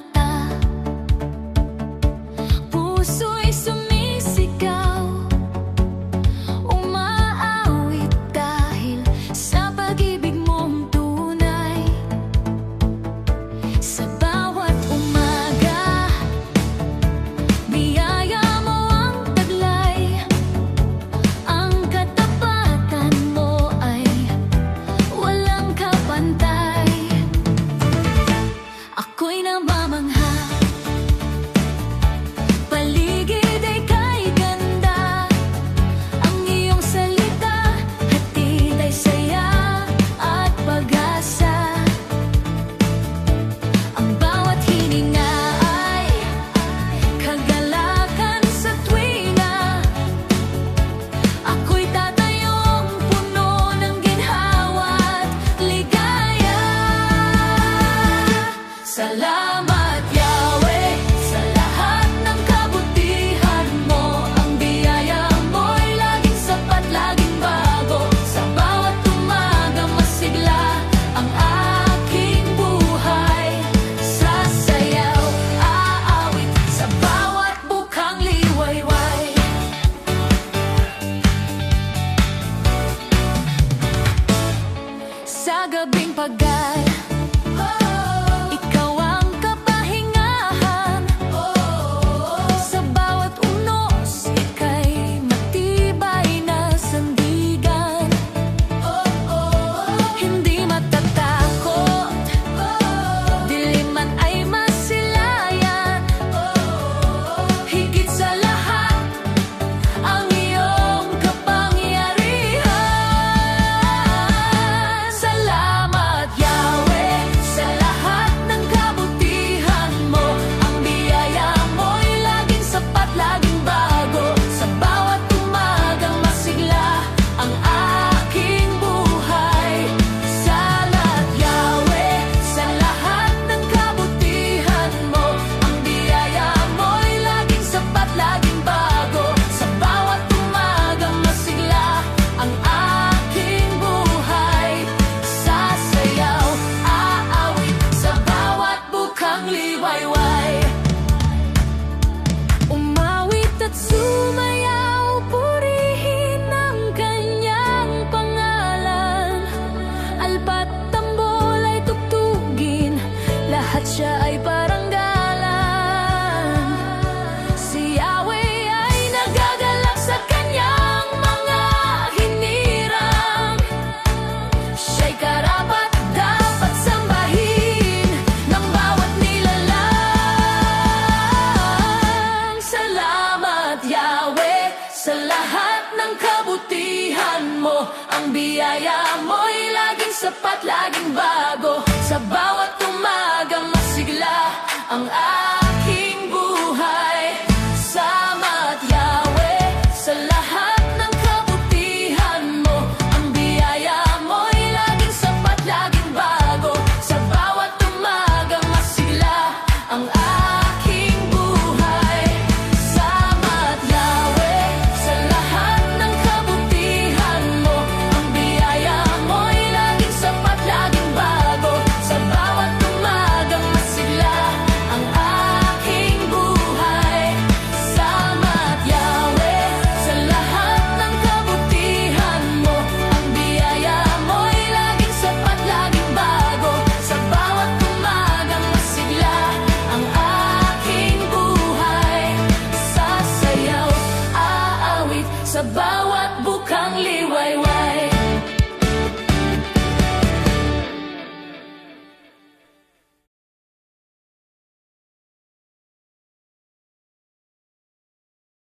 mata, puso'y sumisigaw, umaawit dahil sa pag-ibig mong tunay. Sa bawat umaga, biyaya mo ang taglay, ang katapatan mo ay walang kapantay. Ako'y namamangha, paligid ay kay ganda, ang iyong salita, hatid ay saya at pag-asa. Ang bawat hininga ay kagalakan sa tuwina, ako'y tatayong puno ng ginhawa at ligaya. Salamat Yahweh sa lahat ng kabutihan mo, ang biyaya mo'y laging sapat, laging bago. Sa bawat umaga masigla ang aking buhay, sasayaw, aawit sa bawat bukang liwayway. Sa gabing paggal, ikaw ang kapahingahan, sa bawat unos ika'y matibay na sandigan. Hindi matatakot, dilim man ay masilayan, higit sa lahat ang iyong kapangyarihan. Salamat Yahweh sa lahat ng kabutihan mo, ang biyaya mo'y laging sapat, laging bago. Sa bawat umagang masigla ang aking buhay. Salamat Yahweh sa lahat ng kabutihan mo, ang biyaya mo'y laging sapat, laging bago. Sa bawat umagang masigla ang aking buhay, sasayaw, aawit sa bawat bukang liwayway. Umawit at sumayaw, purihin ang kanyang pangalan. Alpat tambol ay tugtugin, lahat siya ay parangalan. Si Yahweh ay nagagalak sa kanyang mga hinirang, siya'y karapat dapat sambahin ng bawat nilalang. Salamat Yahweh sa lahat ng kabutihan mo, ang biyaya mo'y laging sapat, laging bago. Sa bawat umaga masigla ang